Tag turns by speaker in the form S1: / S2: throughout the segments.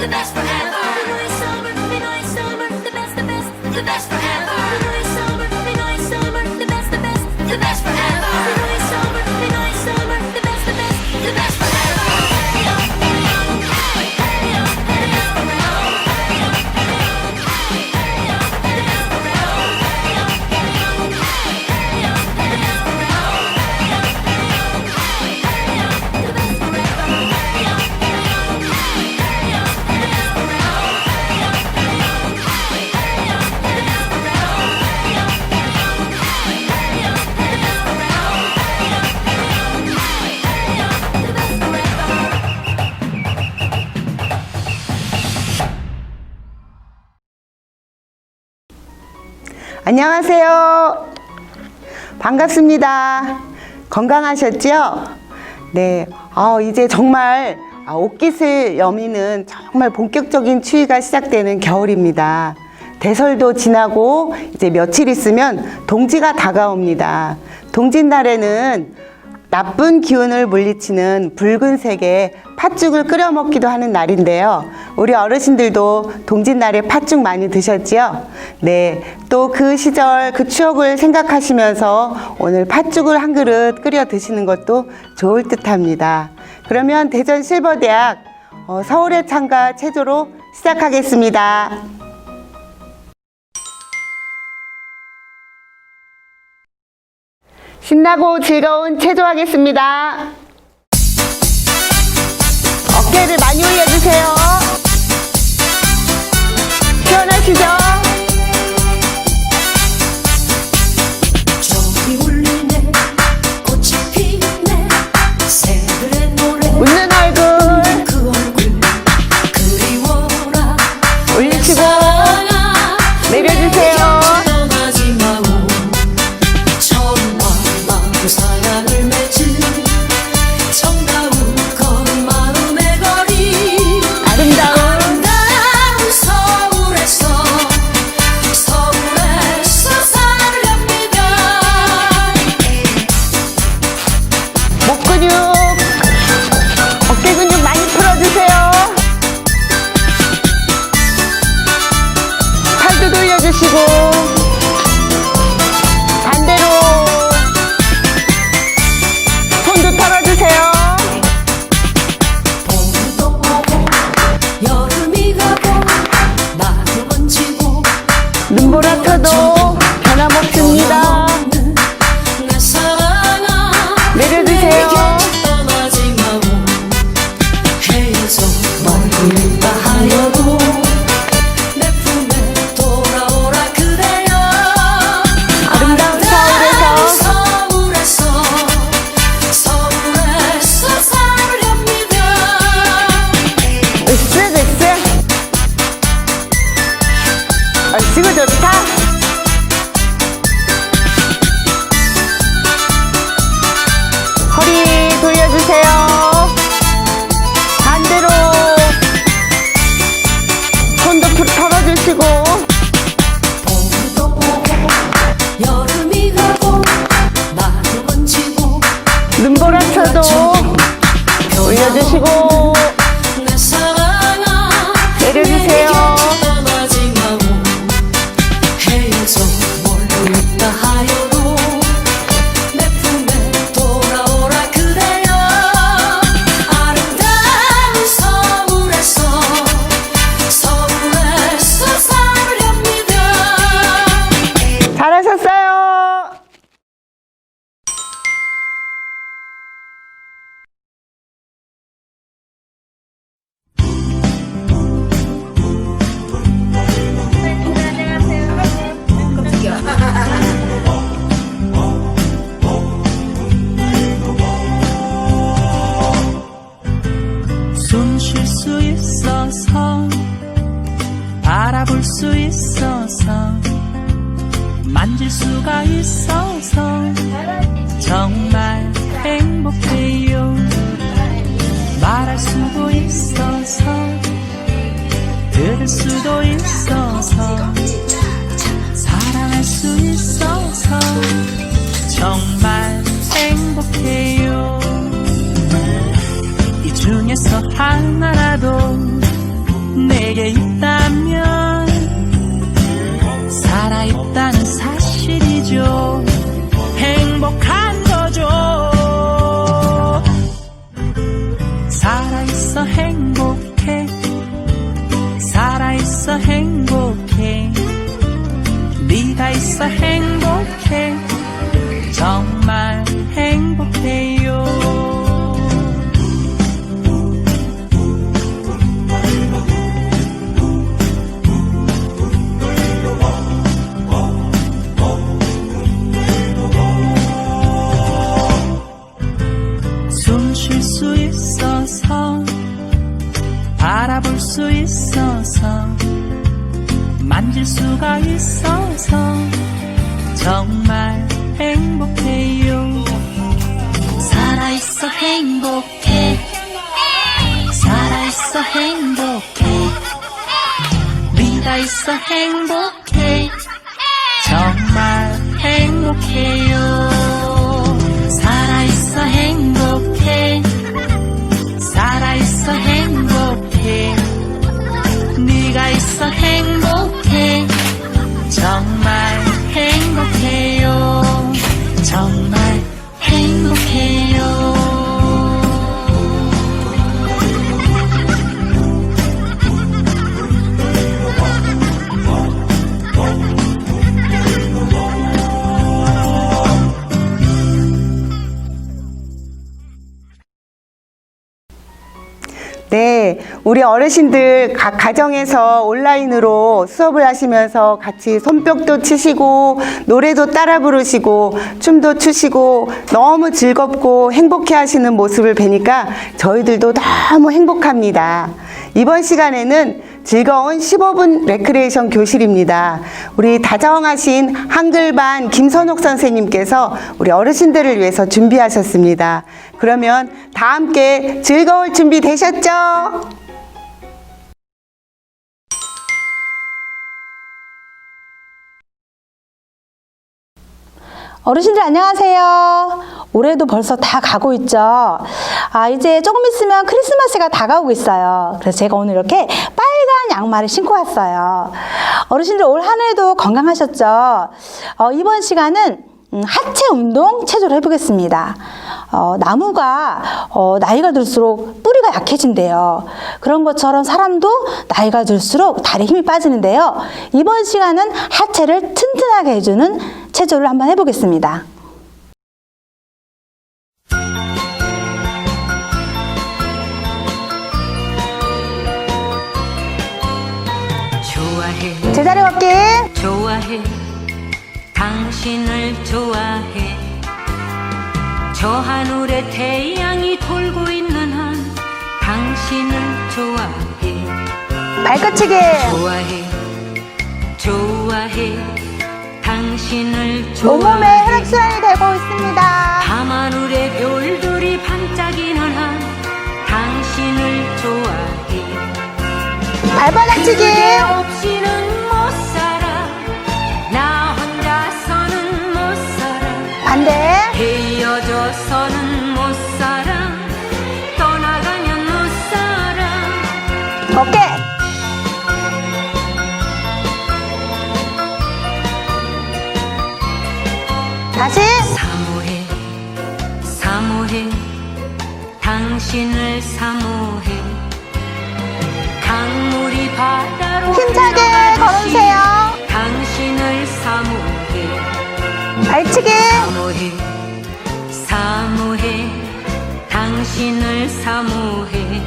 S1: the best forever. Pinoy Summer, Pinoy Summer, the best forever. Pinoy Summer, Pinoy Summer, the best forever. Pinoy Summer, Pinoy Summer, the best forever.
S2: 안녕하세요. 반갑습니다. 건강하셨죠? 네. 이제 정말 옷깃을 여미는 정말 본격적인 추위가 시작되는 겨울입니다. 대설도 지나고 이제 며칠 있으면 동지가 다가옵니다. 동짓날에는 나쁜 기운을 물리치는 붉은색의 팥죽을 끓여 먹기도 하는 날인데요. 우리 어르신들도 동짓날에 팥죽 많이 드셨지요? 네. 또 그 시절 그 추억을 생각하시면서 오늘 팥죽을 한 그릇 끓여 드시는 것도 좋을 듯 합니다. 그러면 대전실버대학 서울의 창가 체조로 시작하겠습니다. 신나고 즐거운 체조하겠습니다. 어깨를 많이 올려주세요. 시원하시죠?
S1: 저기 울리네 꽃이 피네 새들의 노래
S2: 웃는 얼굴
S1: 그 얼굴 그리워라
S2: 올리시고 내려주세요.
S1: 떠나지 마오 처음과 그 사랑을 맺은 정다운 거리 마음의 거리
S2: 아름다운
S1: 서울에서 살렵니다.
S2: 목 근육 어깨 근육 많이 풀어주세요. 팔도 돌려주시고 반대로 손도 털어주세요.
S1: 봄도 오고 여름이 가고 나도 번지고
S2: 눈보라쳐도 변함없습니다.
S1: 내 사랑아
S2: 내려주세요.
S1: 떠나지 마오 헤어져 멀리 있다 하여도 내 품에 돌아오라 그대여
S2: 아름다운 서울에서
S1: 서울에서 살렵니다.
S2: 으쓱으쓱 얼씨구 좋다. 허리 돌려주세요. 반대로 손도 털어주시고
S1: 봄도 오고 여름이 가고 나도 번지고
S2: 눈보라쳐도 올려주시고
S1: 내 사랑아
S2: 내려주세요.
S1: 떠나지 마오 헤어져 멀리 있다 하여도 내 품에 돌아오라 그대여 아름다운 서울에서 살렵니다.
S2: 잘하셨어요.
S3: 숨 쉴 수 있어서 바라볼 수 있어서 만질 수가 있어서 정말 행복해요. 말할 수도 있어서 들을 수도 있어서 사랑할 수 있어서 정말 행복해요. 이 중에서 하나라도 내게 있다면 살아있다는 사실이죠. 행복한 거죠. 살아있어 행복해. 살아있어 행복해. 네가 있어 행복해. 정말 행복해요. 숨 쉴 수 있어서 바라볼 수 있어서 만질 수가 있어서 정말 행복해요.
S1: 살아있어 행복해. 살아있어 행복해.
S3: 네가 있어 행복해. 정말 행복해요.
S1: 살아있어 행복해.
S3: 살아있어 행복해. 네가 있어 행복해. 정말 행복해요. 정말 행복해요.
S2: 네, 우리 어르신들 각 가정에서 온라인으로 수업을 하시면서 같이 손뼉도 치시고 노래도 따라 부르시고 춤도 추시고 너무 즐겁고 행복해 하시는 모습을 뵈니까 저희들도 너무 행복합니다. 이번 시간에는 즐거운 15분 레크레이션 교실입니다. 우리 다정하신 한글반 김선옥 선생님께서 우리 어르신들을 위해서 준비하셨습니다. 그러면 다 함께 즐거울 준비 되셨죠?
S4: 어르신들 안녕하세요. 올해도 벌써 다 가고 있죠. 이제 조금 있으면 크리스마스가 다가오고 있어요. 그래서 제가 오늘 이렇게 빨간 양말을 신고 왔어요. 어르신들 올 한 해도 건강하셨죠? 이번 시간은 하체 운동 체조를 해보겠습니다. 나무가 나이가 들수록 뿌리가 약해진대요. 그런 것처럼 사람도 나이가 들수록 다리에 힘이 빠지는데요. 이번 시간은 하체를 튼튼하게 해주는 체조를 한번 해보겠습니다.
S5: 좋아해
S4: 제자리 걷기.
S5: 좋아해 당신을 좋아해 저 하늘에 태양이 돌고 있는 한 당신을 좋아해
S4: 발끝치기.
S5: 좋아해 좋아해 당신을
S4: 온몸에
S5: 좋아해
S4: 혈액순환이 되고 있습니다.
S5: 밤하늘에 별들이 반짝이는 한 당신을 좋아해
S4: 발바닥치기.
S5: 그대 없이는 못 살아 나 혼자서는 못 살아
S4: 반대.
S5: 헤어져서는 못 살아 떠나가면 못 살아
S4: 어깨. 다시.
S5: 사모해 사모해 당신을 사모해 강물이 바다로
S4: 힘차게
S5: 흘러가듯이
S4: 걸어주세요.
S5: 당신을 사모해
S4: 발치기.
S5: 사모해 사모해 당신을 사모해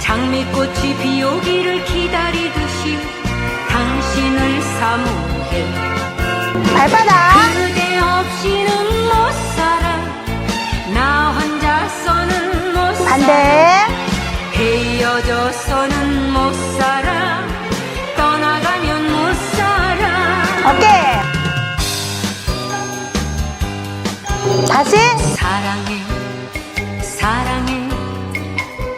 S5: 장미꽃이 비 오기를 기다리듯이 당신을 사모해
S4: 발바닥.
S5: 그대 없이는 못 살아 나 혼자서는 못 살아
S4: 반대.
S5: 헤어져서는 못 살아 떠나가면 못 살아
S4: 어깨. 다시.
S5: 사랑해 사랑해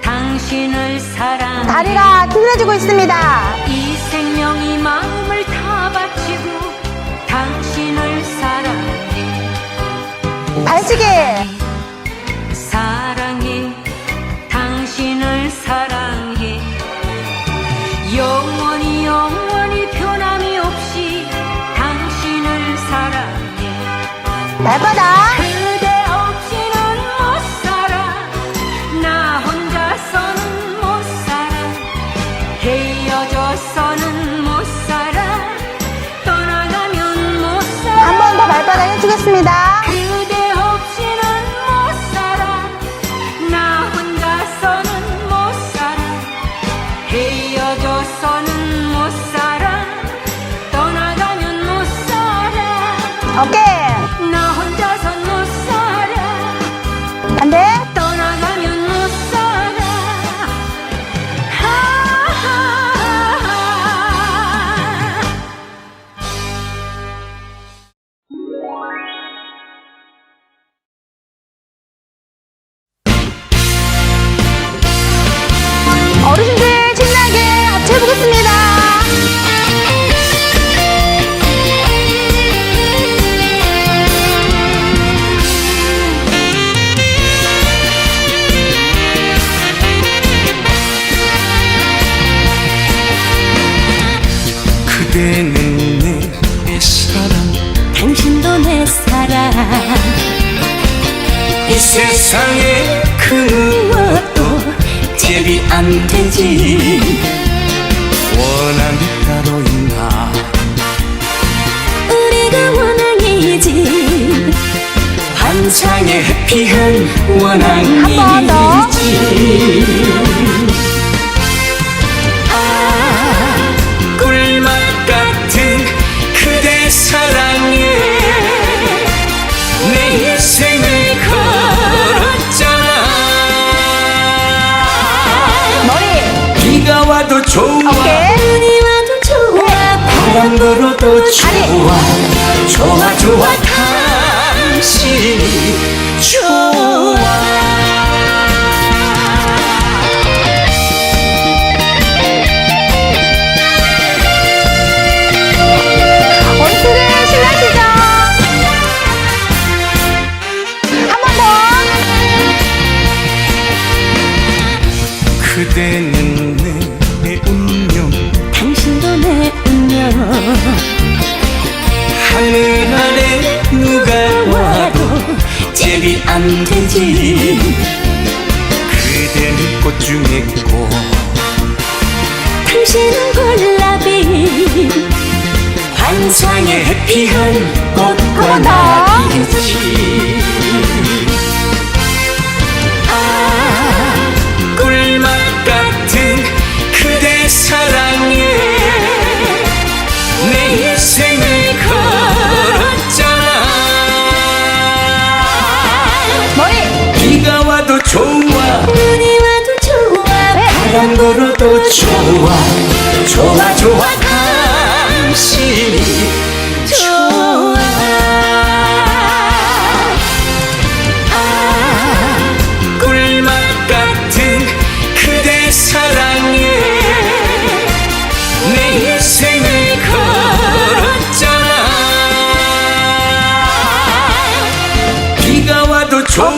S5: 당신을 사랑해
S4: 다리가 뚫려지고 있습니다.
S5: 이 생명이 마음을 다 바치고 당신을 사랑해
S4: 발치기.
S5: 사랑해 당신을 사랑해
S4: 발바닥.
S5: 그대 없이는 못 살아 나 혼자서는 못 살아 헤어져서는 못 살아 떠나가면 못 살아
S4: 한 번 더 발바닥 해주겠습니다.
S5: 그대 없이는 못 살아 나 혼자서는 못 살아 헤어져서는 못 살아 떠나가면 못 살아
S4: 오케이.
S5: 나 혼자선 못 살아
S4: 안 돼?
S5: 떠나가면 못 살아 하하하하.
S4: 어르신들 신나게 같이 해보겠습니다.
S6: 그대는 내 사랑
S5: 당신도 내 사랑
S6: 이 세상에 그 무엇도 대비 안 되지 원함이 따로 있나
S5: 우리가 원앙이지
S6: 환상의 해피한
S4: 한 번 더.
S6: 원앙이지 꿀맛 같은 그대 사랑에 내 인생을 걸었잖아
S4: 머리.
S6: 비가 와도 좋아
S4: 오케이.
S5: 눈이 와도 좋아
S6: 바람 불어도 좋아 좋아 좋아 당신이 좋아
S4: 어르신들 신나시죠? 한 번 더.
S6: 그대는 내 운명
S5: 당신도 내 운명
S6: 하늘 아래 누가 와도 대비 안 되지 그대는 꽃 중에 꽃
S5: 당신은 골라비
S6: 환상의 해피한
S4: 번 더.
S6: 꽃과 나이지 꿀맛 같은 그대 사랑에 내 인생을 걸었잖아
S4: 머리.
S6: 비가 와도 좋아
S5: 눈이 와도 좋아
S6: 바람 불어도 좋아 좋아 좋아 당신이 좋아 꿀맛 같은 그대 사랑에 내 인생을 걸었잖아 비가 와도 좋아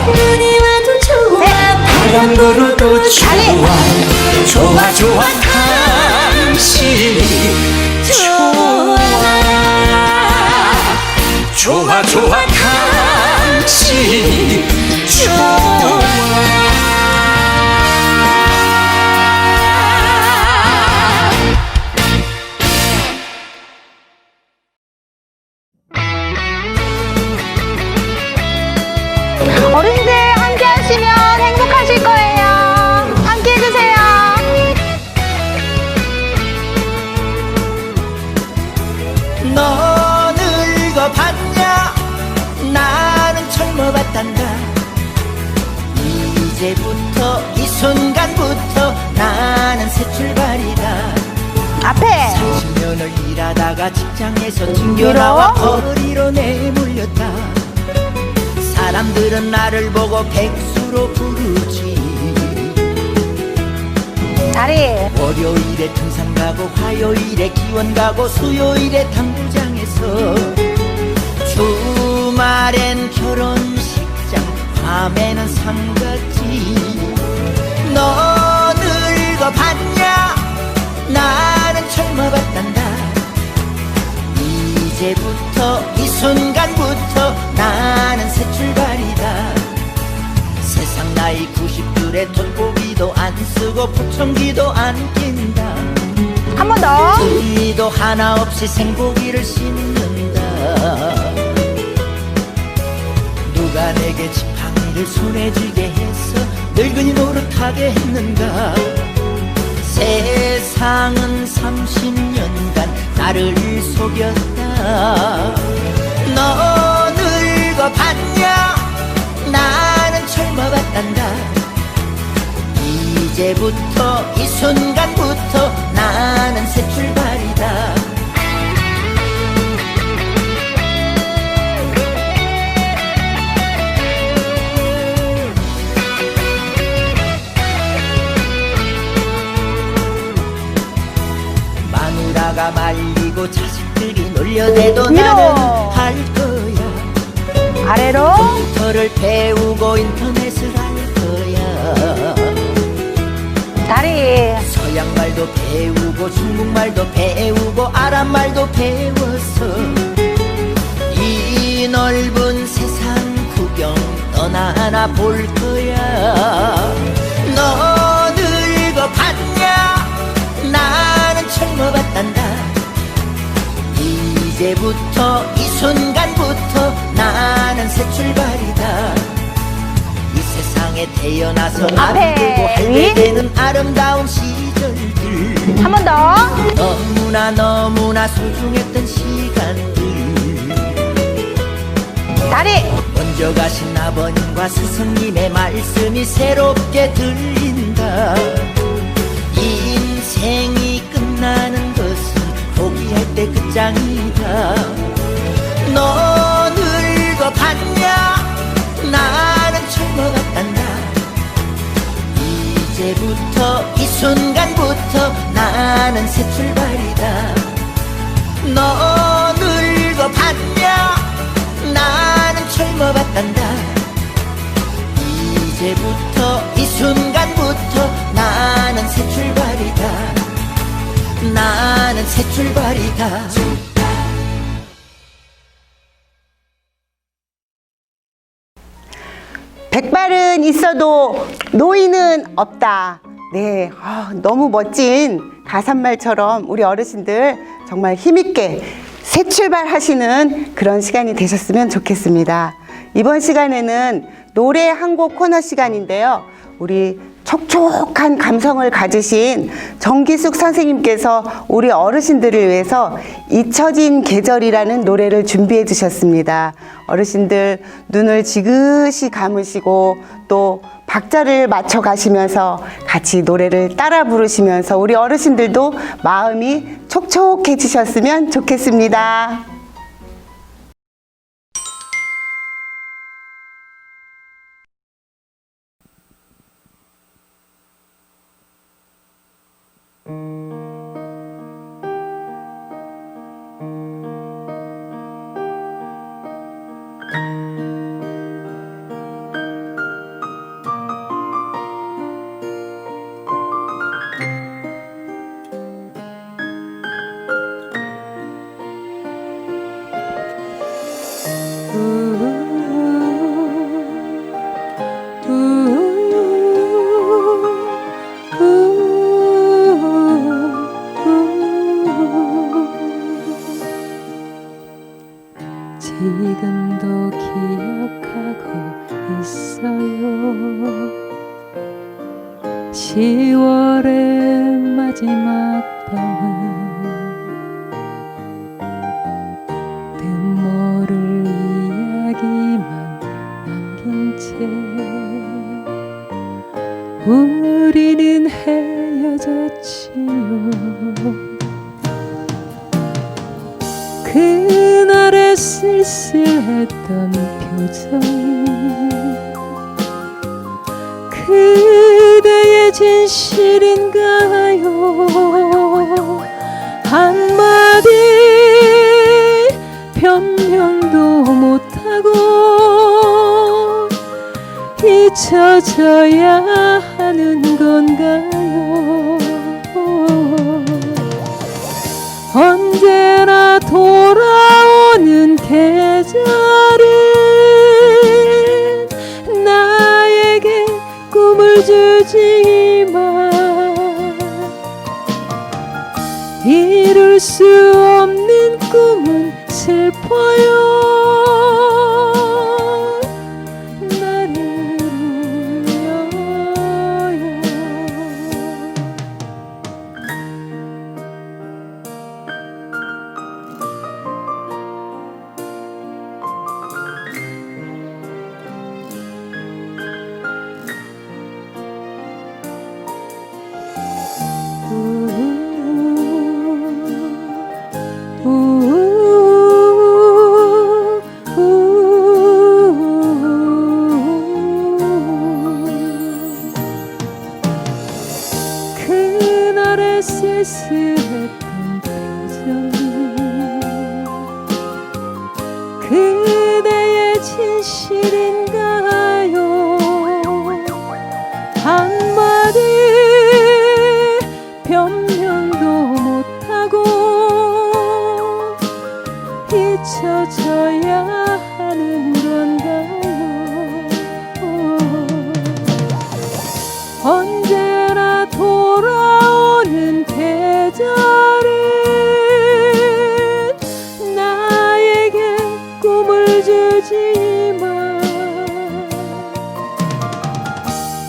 S5: 눈이 와도 좋아
S6: 바람 불어도 좋아
S4: 다리.
S6: 좋아 좋아 당신이 좋아 좋아 좋아 당신이 좋아
S4: 어르신들 함께 하시면 행복하실 거예요. 함께 해주세요.
S7: 너 늙어봤냐 나는 젊어봤단다 이제부터 이 순간부터 나는 새 출발이다
S4: 앞에.
S7: 30년을 일하다가 직장에서 튕겨나와 거리로 내몰렸다 사람들은 나를 보고 백수로 부르지
S4: 다리.
S7: 월요일에 등산 가고 화요일에 기원 가고 수요일에 당구장에서 주말엔 결혼식장 밤에는 상갓집 너 늙어봤냐 나는 젊어봤단다 이제부터 이 순간부터 나 마늘에 돋보기도 안 쓰고 부청기도 안 낀다.
S4: 한 번 더.
S7: 의리도 하나 없이 생고기를 씹는다. 누가 내게 지팡이를 손에 쥐게 했어 늙은이 노릇하게 했는가. 세상은 30년간 나를 속였다. 너 늙어봤냐 나는 젊어봤단다. 이제부터 이 순간부터 나는 새 출발이다. 마누라가 말리고 자식들이 놀려대도
S4: 위로.
S7: 나는 할 거야.
S4: 아래로.
S7: 컴퓨터를 배우고 인터넷을 할 거야.
S4: 다리.
S7: 서양말도 배우고 중국말도 배우고 아랍말도 배웠어. 이 넓은 세상 구경 떠나나 볼 거야. 너 늙어봤냐 나는 젊어봤단다. 이제부터 이 순간부터 나는 새 출발이다. 이 세상에 태어나서
S4: 앞에
S7: 아들고 할매
S4: 위.
S7: 되는 아름다운 시절들.
S4: 한 번 더.
S7: 너무나 소중했던 시간들.
S4: 다리.
S7: 먼저 가신 아버님과 스승님의 말씀이 새롭게 들린다. 이 인생이 끝나는 것은 포기할 때 끝장이다. 너 늙어봤냐 나는 젊어갔단다. 이제부터 이 순간부터 나는 새 출발이다. 너 늙어봤냐 나는 젊어봤단다. 이제부터 이 순간부터 나는 새 출발이다. 나는 새 출발이다.
S2: 백발은 있어도 노인은 없다. 네, 너무 멋진 가사말처럼 우리 어르신들 정말 힘있게 새 출발하시는 그런 시간이 되셨으면 좋겠습니다. 이번 시간에는 노래 한 곡 코너 시간인데요. 우리 촉촉한 감성을 가지신 정기숙 선생님께서 우리 어르신들을 위해서 잊혀진 계절이라는 노래를 준비해 주셨습니다. 어르신들 눈을 지그시 감으시고 또 박자를 맞춰 가시면서 같이 노래를 따라 부르시면서 우리 어르신들도 마음이 촉촉해지셨으면 좋겠습니다.
S5: 지금도 기억하고 있어요. 10월의 마지막 밤은 뜻모를 이야기만 남긴 채 우리는 헤어졌지요. 그날의 쓸쓸했던 표정이 그대의 진실인가요? 한마디 변명도 못하고 잊혀져야 하는 건가요? 언제나 돌아오는 계절은 나에게 꿈을 주 계절에 쓸쓸했던 감정이 그대의 진실인가요? 한마디 변명도 못하고 잊혀져야 하는 건가요? 언제나 돌아오는 계절은 나에게 꿈을 주지만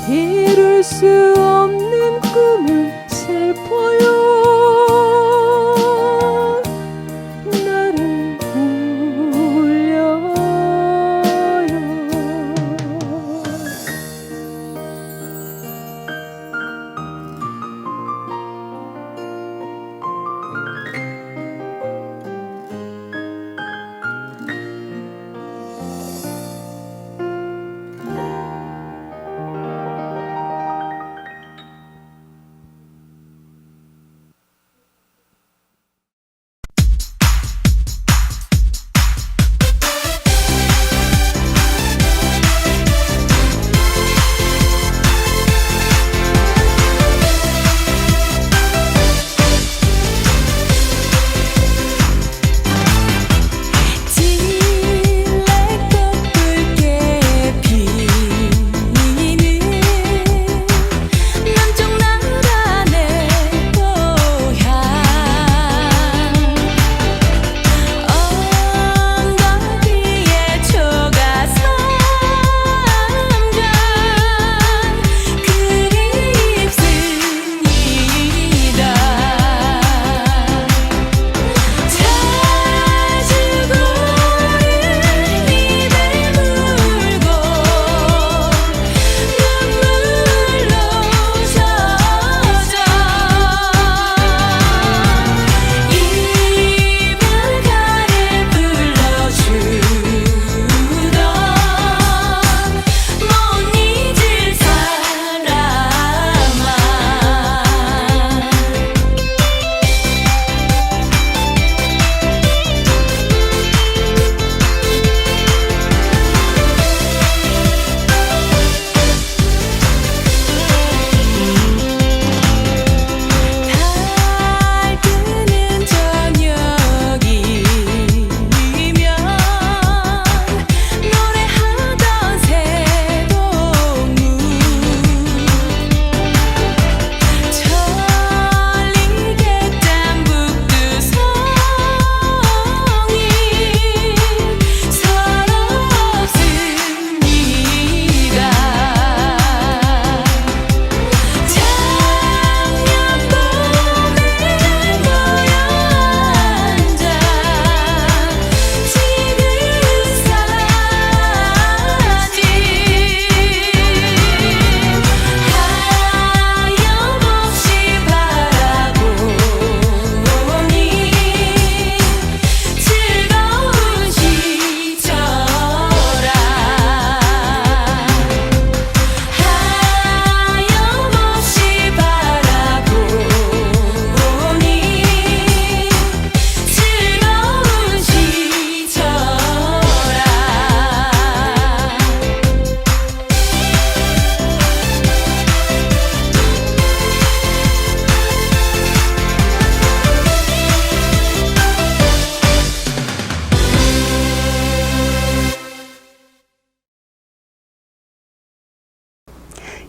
S5: 이룰 수 없는 꿈은 슬퍼요. 나를 울려요.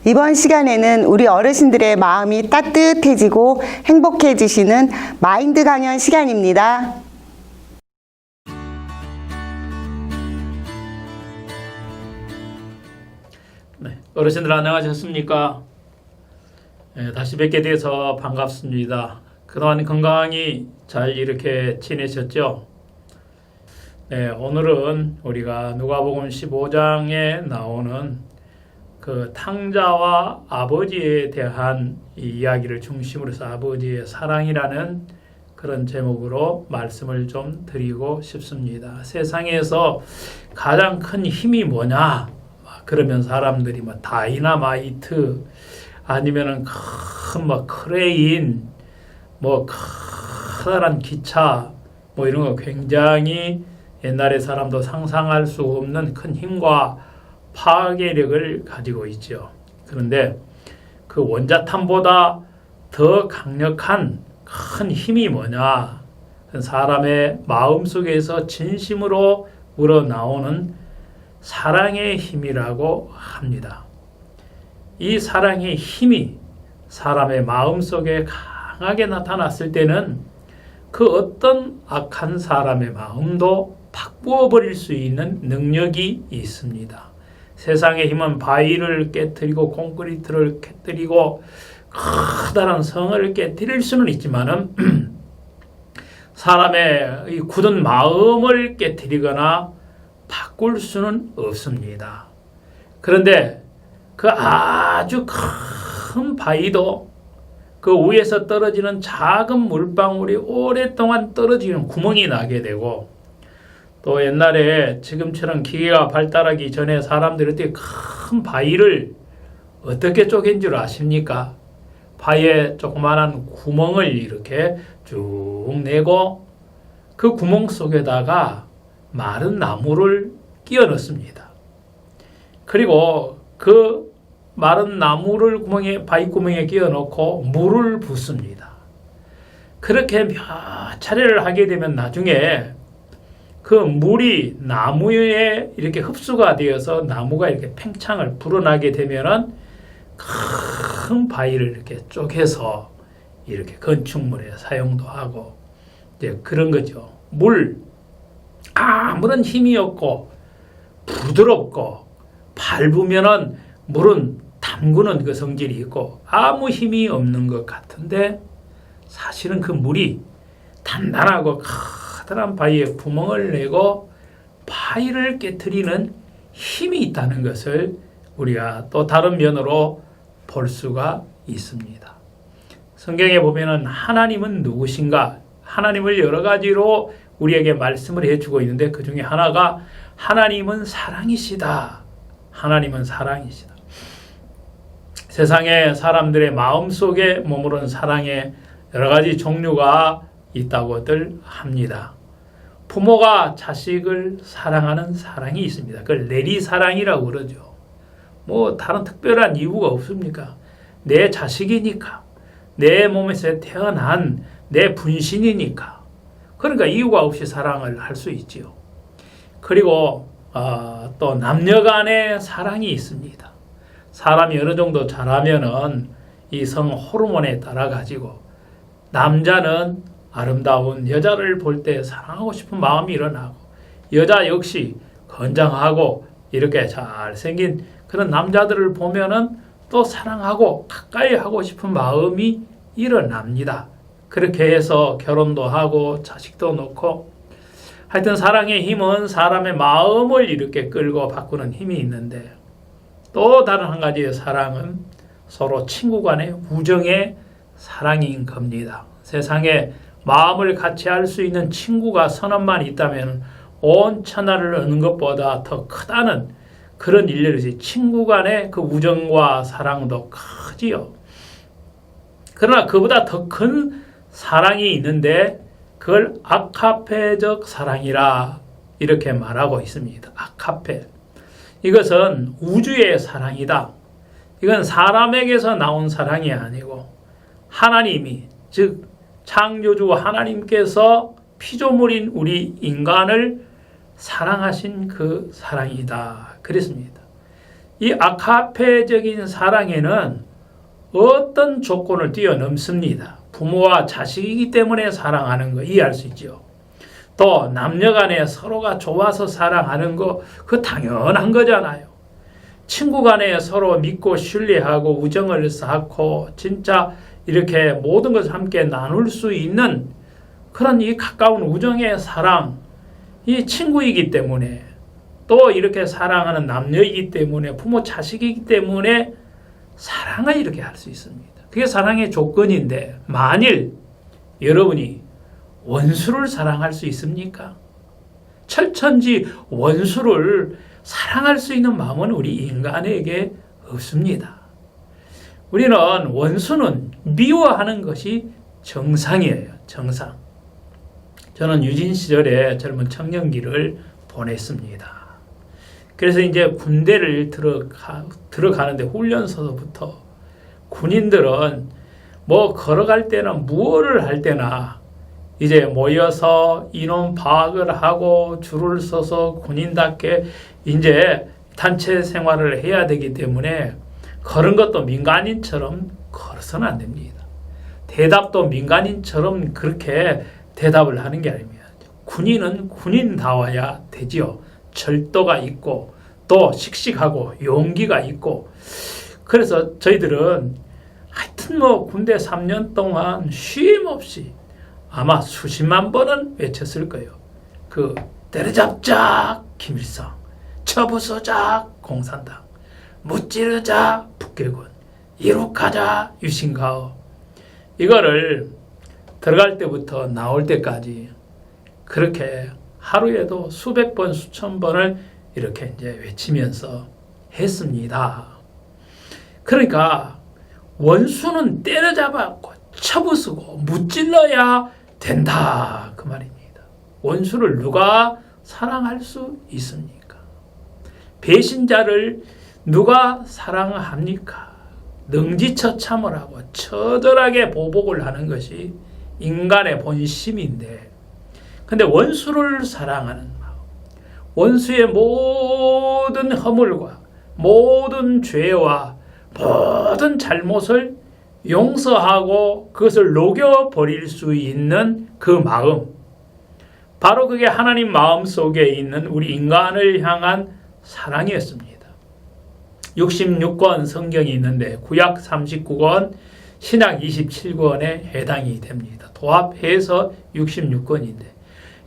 S2: 이번 시간에는 우리 어르신들의 마음이 따뜻해지고 행복해지시는 마인드 강연 시간입니다.
S8: 네, 어르신들 안녕하셨습니까? 네, 다시 뵙게 돼서 반갑습니다. 그동안 건강히 잘 이렇게 지내셨죠? 네, 오늘은 우리가 누가복음 15장에 나오는 그 탕자와 아버지에 대한 이 이야기를 중심으로 해서 아버지의 사랑이라는 그런 제목으로 말씀을 좀 드리고 싶습니다. 세상에서 가장 큰 힘이 뭐냐? 그러면 사람들이 뭐 다이나마이트 아니면은 큰 뭐 크레인, 뭐 커다란 기차, 뭐 이런 거 굉장히 옛날의 사람도 상상할 수 없는 큰 힘과 파괴력을 가지고 있죠. 그런데 그 원자탄보다 더 강력한 큰 힘이 뭐냐? 사람의 마음속에서 진심으로 우러나오는 사랑의 힘이라고 합니다. 이 사랑의 힘이 사람의 마음속에 강하게 나타났을 때는 그 어떤 악한 사람의 마음도 바꾸어 버릴 수 있는 능력이 있습니다. 세상의 힘은 바위를 깨뜨리고 콘크리트를 깨뜨리고 커다란 성을 깨뜨릴 수는 있지만은 사람의 이 굳은 마음을 깨뜨리거나 바꿀 수는 없습니다. 그런데 그 아주 큰 바위도 그 위에서 떨어지는 작은 물방울이 오랫동안 떨어지는 구멍이 나게 되고, 또 옛날에 지금처럼 기계가 발달하기 전에 사람들이 어떻게 큰 바위를 어떻게 쪼갠 줄 아십니까? 바위에 조그마한 구멍을 이렇게 쭉 내고 그 구멍 속에다가 마른 나무를 끼워 넣습니다. 그리고 그 마른 나무를 바위 구멍에 끼워 넣고 물을 붓습니다. 그렇게 몇 차례를 하게 되면 나중에 그 물이 나무에 이렇게 흡수가 되어서 나무가 이렇게 팽창을 불어나게 되면은 큰 바위를 이렇게 쪼개서 이렇게 건축물에 사용도 하고 이제 그런 거죠. 아무런 힘이 없고 부드럽고 밟으면은 물은 담그는 그 성질이 있고 아무 힘이 없는 것 같은데 사실은 그 물이 단단하고 커다란 바위에 구멍을 내고 바위를 깨트리는 힘이 있다는 것을 우리가 또 다른 면으로 볼 수가 있습니다. 성경에 보면은 하나님은 누구신가? 하나님을 여러 가지로 우리에게 말씀을 해주고 있는데 그 중에 하나가 하나님은 사랑이시다. 하나님은 사랑이시다. 세상에 사람들의 마음속에 머무른 사랑의 여러 가지 종류가 있다고들 합니다. 부모가 자식을 사랑하는 사랑이 있습니다. 그걸 내리사랑이라고 그러죠. 뭐 다른 특별한 이유가 없습니까? 내 자식이니까, 내 몸에서 태어난 내 분신이니까. 그러니까 이유가 없이 사랑을 할 수 있지요. 그리고 또 남녀 간의 사랑이 있습니다. 사람이 어느 정도 자라면은 이 성 호르몬에 따라 가지고 남자는 아름다운 여자를 볼 때 사랑하고 싶은 마음이 일어나고, 여자 역시 건장하고 이렇게 잘생긴 그런 남자들을 보면은 또 사랑하고 가까이 하고 싶은 마음이 일어납니다. 그렇게 해서 결혼도 하고 자식도 놓고, 하여튼 사랑의 힘은 사람의 마음을 이렇게 끌고 바꾸는 힘이 있는데, 또 다른 한 가지의 사랑은 서로 친구 간의 우정의 사랑인 겁니다. 세상에 마음을 같이 할 수 있는 친구가 서너만 있다면 온 천하를 얻는 것보다 더 크다는 그런 일례로서 친구 간의 그 우정과 사랑도 크지요. 그러나 그보다 더 큰 사랑이 있는데 그걸 아카페적 사랑이라 이렇게 말하고 있습니다. 아카페. 이것은 우주의 사랑이다. 이건 사람에게서 나온 사랑이 아니고 하나님이, 즉 창조주 하나님께서 피조물인 우리 인간을 사랑하신 그 사랑이다. 그랬습니다. 이 아카페적인 사랑에는 어떤 조건을 뛰어넘습니다. 부모와 자식이기 때문에 사랑하는 거 이해할 수 있죠. 또 남녀 간에 서로가 좋아서 사랑하는 거 그거 당연한 거잖아요. 친구 간에 서로 믿고 신뢰하고 우정을 쌓고 진짜 이렇게 모든 것을 함께 나눌 수 있는 그런 이 가까운 우정의 사랑, 이 친구이기 때문에 또 이렇게 사랑하는 남녀이기 때문에 부모 자식이기 때문에 사랑을 이렇게 할 수 있습니다. 그게 사랑의 조건인데 만일 여러분이 원수를 사랑할 수 있습니까? 철천지 원수를 사랑할 수 있는 마음은 우리 인간에게 없습니다. 우리는 원수는 미워하는 것이 정상이에요. 정상. 저는 유진 시절에 젊은 청년기를 보냈습니다. 그래서 이제 군대를 들어가는데 훈련소부터 군인들은 뭐 걸어갈 때나 무엇을 할 때나 이제 모여서 인원 파악을 하고 줄을 서서 군인답게 이제 단체 생활을 해야 되기 때문에 그런 것도 민간인처럼 걸어서는 안 됩니다. 대답도 민간인처럼 그렇게 대답을 하는 게 아닙니다. 군인은 군인다워야 되지요. 절도가 있고 또 씩씩하고 용기가 있고. 그래서 저희들은 하여튼 뭐 군대 3년 동안 쉼 없이 아마 수십만 번은 외쳤을 거예요. 그 때려잡자 김일성, 쳐부수자 공산당, 무찌르자 북괴군, 이룩하자 유신가오. 이거를 들어갈 때부터 나올 때까지 그렇게 하루에도 수백 번, 수천 번을 이렇게 이제 외치면서 했습니다. 그러니까 원수는 때려잡았고 쳐부수고 무찔러야 된다 그 말입니다. 원수를 누가 사랑할 수 있습니까? 배신자를 누가 사랑합니까? 능지처 참으라고 처절하게 보복을 하는 것이 인간의 본심인데, 근데 원수를 사랑하는 마음, 원수의 모든 허물과 모든 죄와 모든 잘못을 용서하고 그것을 녹여버릴 수 있는 그 마음, 바로 그게 하나님 마음 속에 있는 우리 인간을 향한 사랑이었습니다. 66권 성경이 있는데 구약 39권, 신약 27권에 해당이 됩니다. 도합해서 66권인데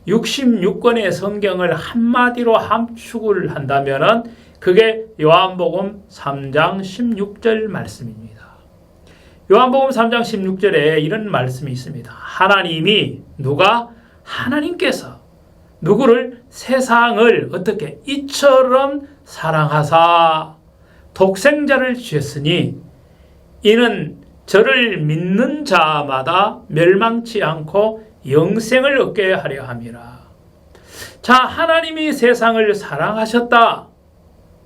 S8: 66권의 성경을 한마디로 함축을 한다면 그게 요한복음 3장 16절 말씀입니다. 요한복음 3장 16절에 이런 말씀이 있습니다. 하나님께서 누구를 세상을 어떻게 이처럼 사랑하사 독생자를 주셨으니 이는 저를 믿는 자마다 멸망치 않고 영생을 얻게 하려 함이라. 자, 하나님이 세상을 사랑하셨다.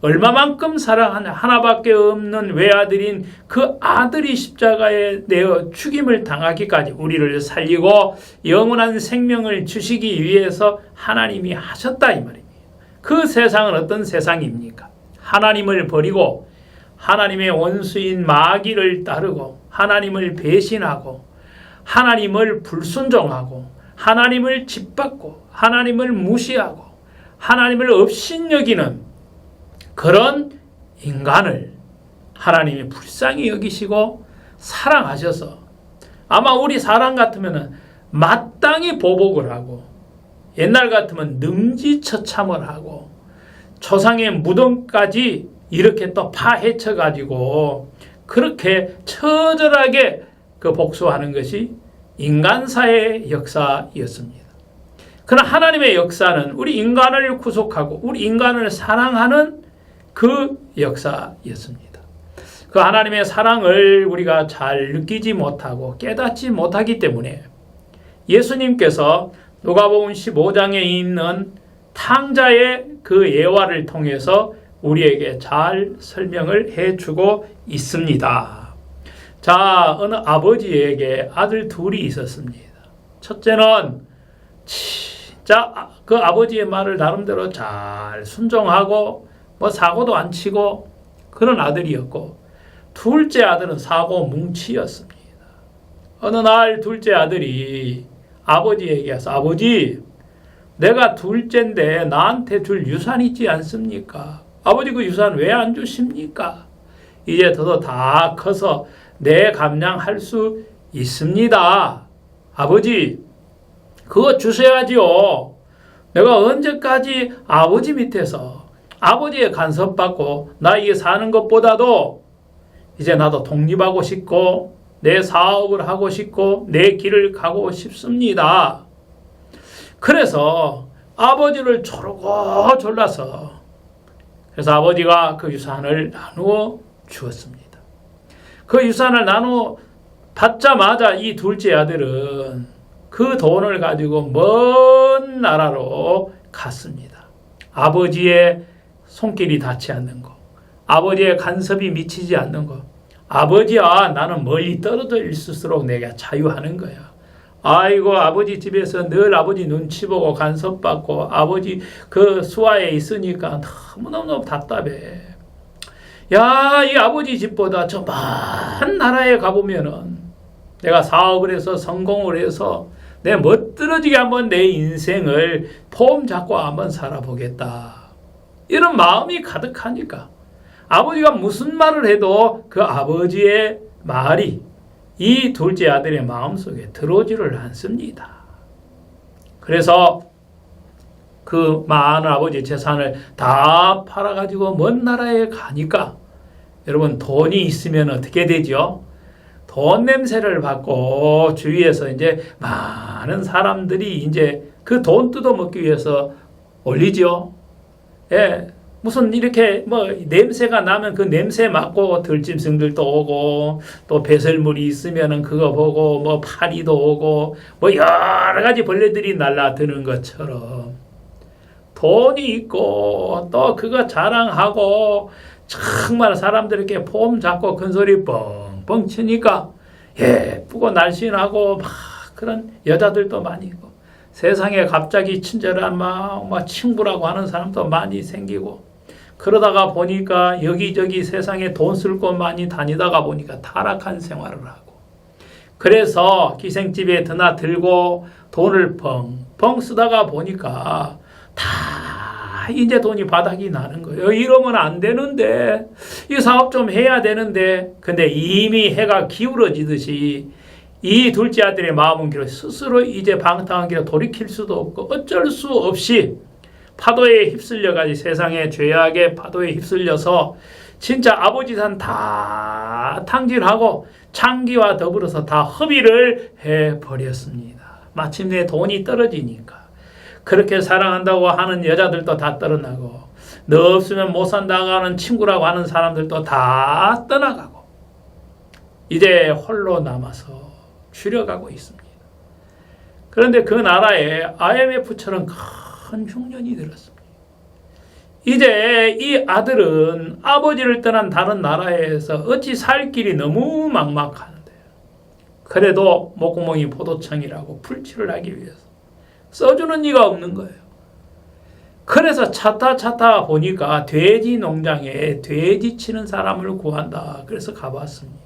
S8: 얼마만큼 사랑하냐. 하나밖에 없는 외아들인 그 아들이 십자가에 내어 죽임을 당하기까지 우리를 살리고 영원한 생명을 주시기 위해서 하나님이 하셨다 이 말입니다. 그 세상은 어떤 세상입니까? 하나님을 버리고 하나님의 원수인 마귀를 따르고 하나님을 배신하고 하나님을 불순종하고 하나님을 짓밟고 하나님을 무시하고 하나님을 업신여기는 그런 인간을 하나님이 불쌍히 여기시고 사랑하셔서 아마 우리 사람 같으면 마땅히 보복을 하고 옛날 같으면 능지처참을 하고 조상의 무덤까지 이렇게 또 파헤쳐 가지고 그렇게 처절하게 그 복수하는 것이 인간사의 역사였습니다. 그러나 하나님의 역사는 우리 인간을 구속하고 우리 인간을 사랑하는 그 역사였습니다. 그 하나님의 사랑을 우리가 잘 느끼지 못하고 깨닫지 못하기 때문에 예수님께서 누가복음 15장에 있는 탕자의 그 예화를 통해서 우리에게 잘 설명을 해주고 있습니다. 자, 어느 아버지에게 아들 둘이 있었습니다. 첫째는 진짜 그 아버지의 말을 나름대로 잘 순종하고 뭐 사고도 안 치고 그런 아들이었고, 둘째 아들은 사고 뭉치였습니다. 어느 날 둘째 아들이 아버지에게 와서 아버지, 내가 둘째인데 나한테 줄 유산 있지 않습니까? 아버지 그 유산 왜 안 주십니까? 이제 저도 다 커서 내 감량할 수 있습니다. 아버지 그거 주셔야지요. 내가 언제까지 아버지 밑에서 아버지의 간섭받고 나에게 사는 것보다도 이제 나도 독립하고 싶고 내 사업을 하고 싶고 내 길을 가고 싶습니다. 그래서 아버지를 조르고 졸라서 그래서 아버지가 그 유산을 나누어 주었습니다. 그 유산을 나눠 받자마자 이 둘째 아들은 그 돈을 가지고 먼 나라로 갔습니다. 아버지의 손길이 닿지 않는 것, 아버지의 간섭이 미치지 않는 것. 아버지야, 나는 멀리 떨어져 있을수록 내가 자유하는 거야. 아이고, 아버지 집에서 늘 아버지 눈치 보고 간섭받고 아버지 그 수하에 있으니까 너무너무 답답해. 야, 이 아버지 집보다 저 먼 나라에 가보면은 내가 사업을 해서 성공을 해서 내 멋들어지게 한번 내 인생을 폼 잡고 한번 살아보겠다. 이런 마음이 가득하니까 아버지가 무슨 말을 해도 그 아버지의 말이 이 둘째 아들의 마음속에 들어오지를 않습니다. 그래서 그 많은 아버지의 재산을 다 팔아가지고 먼 나라에 가니까 여러분 돈이 있으면 어떻게 되죠? 돈 냄새를 받고 주위에서 이제 많은 사람들이 이제 그 돈 뜯어먹기 위해서 올리죠. 예. 무슨 이렇게 뭐 냄새가 나면 그 냄새 맡고 들짐승들도 오고 또 배설물이 있으면은 그거 보고 뭐 파리도 오고 뭐 여러 가지 벌레들이 날라드는 것처럼 돈이 있고 또 그거 자랑하고 정말 사람들에게 폼 잡고 큰 소리 뻥뻥 치니까 예쁘고 날씬하고 막 그런 여자들도 많이 있고 세상에 갑자기 친절한 막 친구라고 하는 사람도 많이 생기고 그러다가 보니까 여기저기 세상에 돈 쓸 곳 많이 다니다가 보니까 타락한 생활을 하고 그래서 기생집에 드나들고 돈을 펑펑 쓰다가 보니까 다 이제 돈이 바닥이 나는 거예요. 이러면 안 되는데 이 사업 좀 해야 되는데 근데 이미 해가 기울어지듯이 이 둘째 아들의 마음은 스스로 이제 방탕한 길을 돌이킬 수도 없고 어쩔 수 없이 파도에 휩쓸려가지고 세상의 죄악의 파도에 휩쓸려서 진짜 아버지 산 다 탕진하고 창기와 더불어서 다 허비를 해버렸습니다. 마침내 돈이 떨어지니까 그렇게 사랑한다고 하는 여자들도 다 떨어나고 너 없으면 못 산다고 하는 친구라고 하는 사람들도 다 떠나가고 이제 홀로 남아서 줄여가고 있습니다. 그런데 그 나라에 IMF처럼 큰 흉년이 들었습니다. 이제 이 아들은 아버지를 떠난 다른 나라에서 어찌 살 길이 너무 막막하는데 그래도 목구멍이 포도청이라고 풀칠을 하기 위해서 써주는 이가 없는 거예요. 그래서 찾다 보니까 돼지 농장에 돼지 치는 사람을 구한다. 그래서 가봤습니다.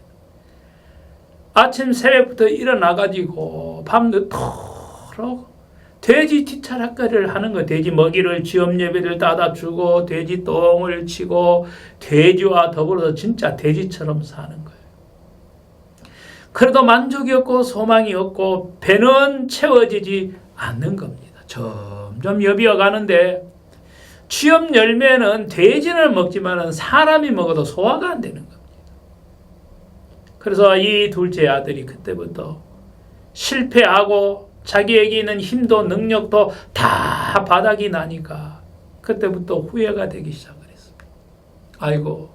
S8: 아침 새벽부터 일어나가지고 밤늦도록 돼지 뒷차락거리를 하는 거예요. 돼지 먹이를 쥐엄 예배를 따다 주고 돼지 똥을 치고 돼지와 더불어서 진짜 돼지처럼 사는 거예요. 그래도 만족이 없고 소망이 없고 배는 채워지지 않는 겁니다. 점점 여비어 가는데 쥐엄 열매는 돼지를 먹지만 사람이 먹어도 소화가 안 되는 겁니다. 그래서 이 둘째 아들이 그때부터 실패하고 자기에게 있는 힘도 능력도 다 바닥이 나니까 그때부터 후회가 되기 시작을 했습니다. 아이고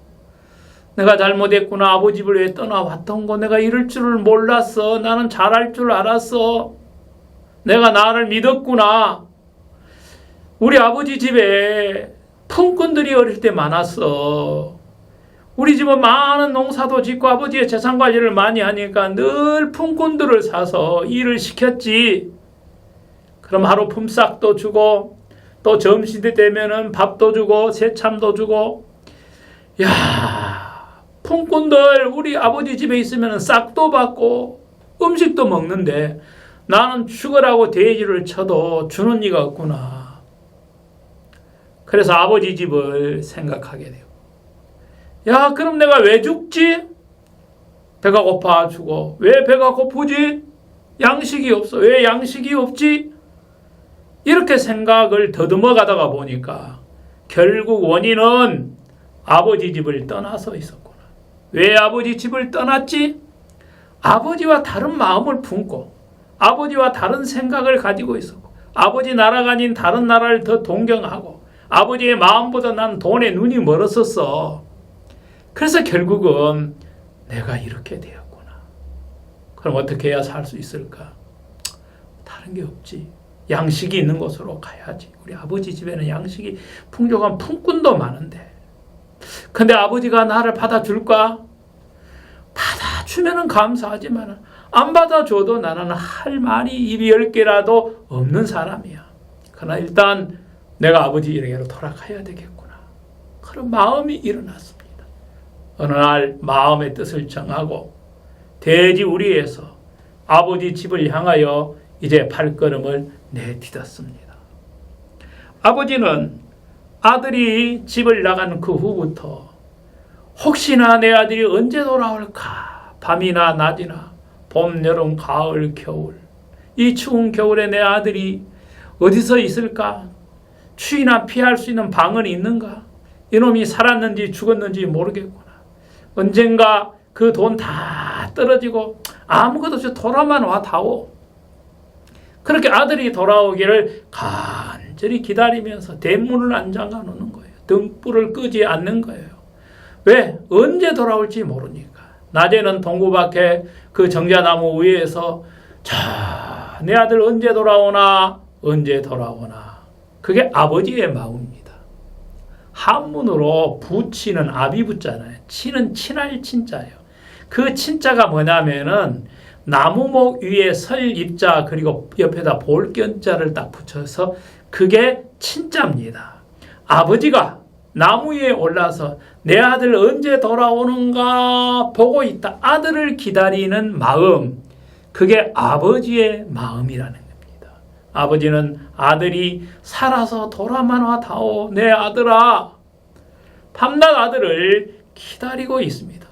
S8: 내가 잘못했구나. 아버지 집을 왜 떠나왔던 거 내가 이럴 줄을 몰랐어. 나는 잘할 줄 알았어. 내가 나를 믿었구나. 우리 아버지 집에 품꾼들이 어릴 때 많았어. 우리 집은 많은 농사도 짓고 아버지의 재산 관리를 많이 하니까 늘 품꾼들을 사서 일을 시켰지. 그럼 하루 품삯도 주고 또 점심때 되면은 밥도 주고 새참도 주고. 야, 품꾼들 우리 아버지 집에 있으면 싹도 받고 음식도 먹는데 나는 죽으라고 돼지를 쳐도 주는 이가 없구나. 그래서 아버지 집을 생각하게 되고 야, 그럼 내가 왜 죽지? 배가 고파 죽어. 왜 배가 고프지? 양식이 없어. 왜 양식이 없지? 이렇게 생각을 더듬어 가다가 보니까 결국 원인은 아버지 집을 떠나서 있었구나. 왜 아버지 집을 떠났지? 아버지와 다른 마음을 품고 아버지와 다른 생각을 가지고 있었고 아버지 나라가 아닌 다른 나라를 더 동경하고 아버지의 마음보다 난 돈에 눈이 멀었었어. 그래서 결국은 내가 이렇게 되었구나. 그럼 어떻게 해야 살 수 있을까? 다른 게 없지. 양식이 있는 곳으로 가야지. 우리 아버지 집에는 양식이 풍족한 품꾼도 많은데. 근데 아버지가 나를 받아줄까? 받아주면은 감사하지만 안 받아줘도 나는 할 말이 입이 10개라도 없는 사람이야. 그러나 일단 내가 아버지 일에게로 돌아가야 되겠구나. 그런 마음이 일어났습니다. 어느 날 마음의 뜻을 정하고 돼지우리에서 아버지 집을 향하여 이제 발걸음을 내딛었습니다. 아버지는 아들이 집을 나간 그 후부터 혹시나 내 아들이 언제 돌아올까? 밤이나 낮이나 봄, 여름, 가을, 겨울 이 추운 겨울에 내 아들이 어디서 있을까? 추위나 피할 수 있는 방은 있는가? 이놈이 살았는지 죽었는지 모르겠구나. 언젠가 그 돈 다 떨어지고 아무것도 없이 돌아만 와 다오. 그렇게 아들이 돌아오기를 간절히 기다리면서 대문을 안 잠가 놓는 거예요. 등불을 끄지 않는 거예요. 왜? 언제 돌아올지 모르니까. 낮에는 동구 밖에 그 정자나무 위에서 자, 내 아들 언제 돌아오나? 언제 돌아오나? 그게 아버지의 마음입니다. 한문으로 부치는 아비부자잖아요. 치는 친할 친자예요. 그 친자가 뭐냐면은 나무목 위에 설 입자 그리고 옆에다 볼견자를 딱 붙여서 그게 친자입니다. 아버지가 나무 위에 올라서 내 아들 언제 돌아오는가 보고 있다. 아들을 기다리는 마음, 그게 아버지의 마음이라는 겁니다. 아버지는 아들이 살아서 돌아만 와 다오. 내 아들아. 밤낮 아들을 기다리고 있습니다.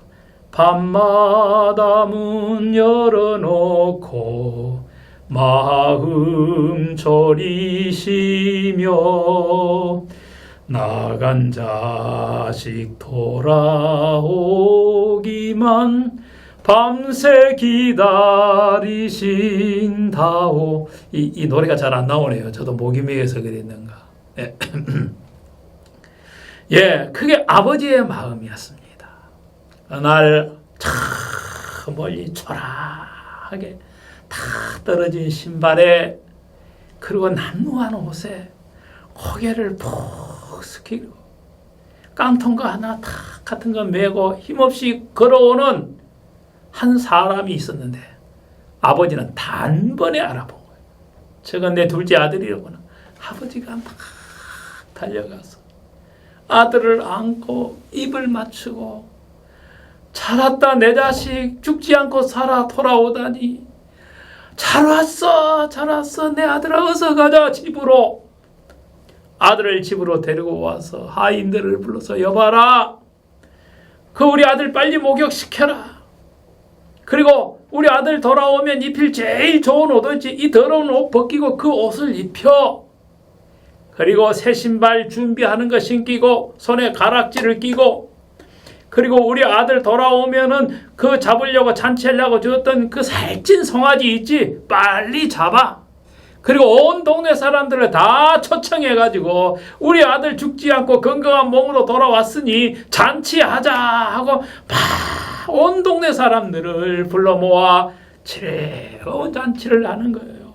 S8: 밤마다 문 열어놓고 마음 졸이시며 나간 자식 돌아오기만 밤새 기다리신다오. 이 노래가 잘 안 나오네요. 저도 목이 메어서 그랬는가. 예, 그게 아버지의 마음이었습니다. 그날 저 멀리 초라하게 다 떨어진 신발에 그리고 남루한 옷에 고개를 푹 숙이고 깡통거 하나 탁 같은 거 메고 힘없이 걸어오는 한 사람이 있었는데 아버지는 단번에 알아본 거예요. 저건 내 둘째 아들이라고는. 아버지가 막 달려가서 아들을 안고 입을 맞추고 잘 왔다 내 자식 죽지 않고 살아 돌아오다니 잘 왔어 잘 왔어 내 아들아 어서 가자 집으로. 아들을 집으로 데리고 와서 하인들을 불러서 여봐라 그 우리 아들 빨리 목욕시켜라. 그리고 우리 아들 돌아오면 입힐 제일 좋은 옷 있지 이 더러운 옷 벗기고 그 옷을 입혀. 그리고 새 신발 준비하는 거 신기고 손에 가락지를 끼고 그리고 우리 아들 돌아오면은 그 잡으려고 잔치하려고 줬던 그 살찐 송아지 있지 빨리 잡아. 그리고 온 동네 사람들을 다 초청해가지고 우리 아들 죽지 않고 건강한 몸으로 돌아왔으니 잔치하자 하고 온 동네 사람들을 불러 모아 즐거운 잔치를 하는 거예요.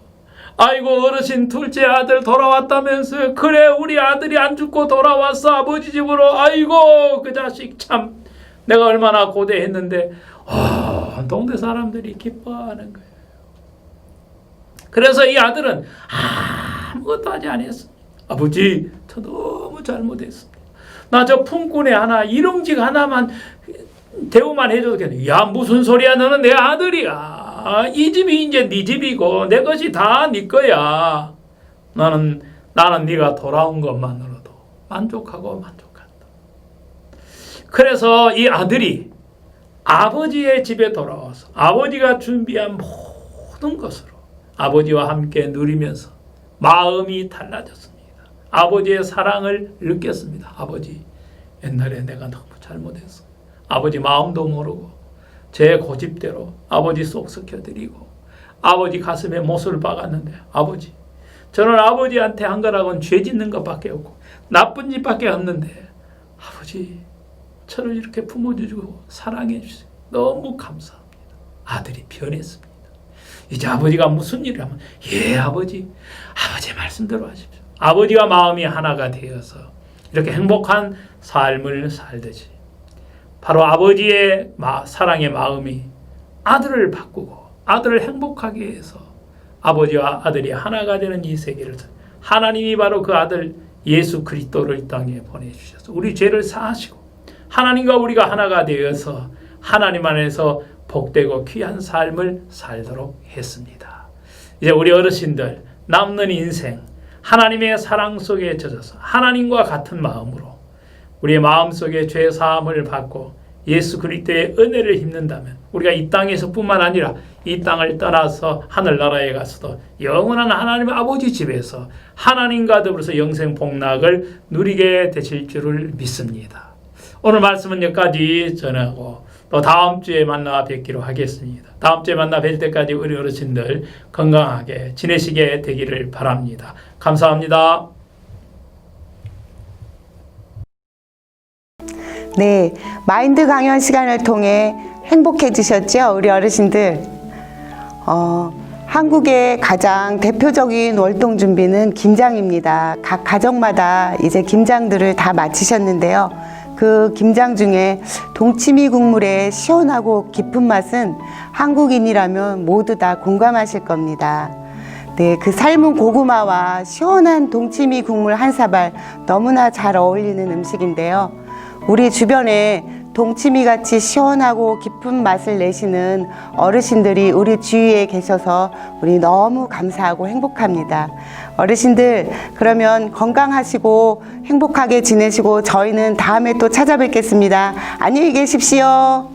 S8: 아이고 어르신 둘째 아들 돌아왔다면서요. 그래 우리 아들이 안 죽고 돌아왔어 아버지 집으로. 아이고 그 자식 참 내가 얼마나 고대했는데 동네 사람들이 기뻐하는 거예요. 그래서 이 아들은 아무것도 하지 않았어. 아버지 저 너무 잘못했습니다. 나 저 품꾼에 하나 일용직 하나만 대우만 해줘도 괜찮아. 야 무슨 소리야 너는 내 아들이야. 이 집이 이제 네 집이고 내 것이 다 네 거야. 나는 네가 돌아온 것만으로도 만족하고 만족한다. 그래서 이 아들이 아버지의 집에 돌아와서 아버지가 준비한 모든 것으로 아버지와 함께 누리면서 마음이 달라졌습니다. 아버지의 사랑을 느꼈습니다. 아버지 옛날에 내가 너무 잘못했어. 아버지 마음도 모르고 제 고집대로 아버지 속 썩혀드리고 아버지 가슴에 못을 박았는데 아버지 저는 아버지한테 한 거라고는 죄 짓는 것밖에 없고 나쁜 짓밖에 없는데 아버지 저를 이렇게 품어주고 사랑해 주세요. 너무 감사합니다. 아들이 변했습니다. 이제 아버지가 무슨 일을 하면 예 아버지 말씀대로 하십시오. 아버지와 마음이 하나가 되어서 이렇게 행복한 삶을 살듯이 바로 아버지의 사랑의 마음이 아들을 바꾸고 아들을 행복하게 해서 아버지와 아들이 하나가 되는 이 세계를 하나님이 바로 그 아들 예수 그리스도를 이 땅에 보내주셔서 우리 죄를 사하시고 하나님과 우리가 하나가 되어서 하나님 안에서 복되고 귀한 삶을 살도록 했습니다. 이제 우리 어르신들 남는 인생 하나님의 사랑 속에 젖어서 하나님과 같은 마음으로 우리의 마음속에 죄 사함을 받고 예수 그리스도의 은혜를 힘는다면 우리가 이 땅에서 뿐만 아니라 이 땅을 떠나서 하늘나라에 가서도 영원한 하나님 아버지 집에서 하나님과 더불어서 영생 복락을 누리게 되실 줄을 믿습니다. 오늘 말씀은 여기까지 전하고 또 다음 주에 만나 뵙기로 하겠습니다. 다음 주에 만나 뵐 때까지 우리 어르신들 건강하게 지내시게 되기를 바랍니다. 감사합니다.
S2: 네, 마인드 강연 시간을 통해 행복해지셨죠? 우리 어르신들. 한국의 가장 대표적인 월동 준비는 김장입니다. 각 가정마다 이제 김장들을 다 마치셨는데요. 그 김장 중에 동치미 국물의 시원하고 깊은 맛은 한국인이라면 모두 다 공감하실 겁니다. 네, 그 삶은 고구마와 시원한 동치미 국물 한 사발 너무나 잘 어울리는 음식인데요. 우리 주변에 동치미같이 시원하고 깊은 맛을 내시는 어르신들이 우리 주위에 계셔서 우리 너무 감사하고 행복합니다. 어르신들, 그러면 건강하시고 행복하게 지내시고 저희는 다음에 또 찾아뵙겠습니다. 안녕히 계십시오.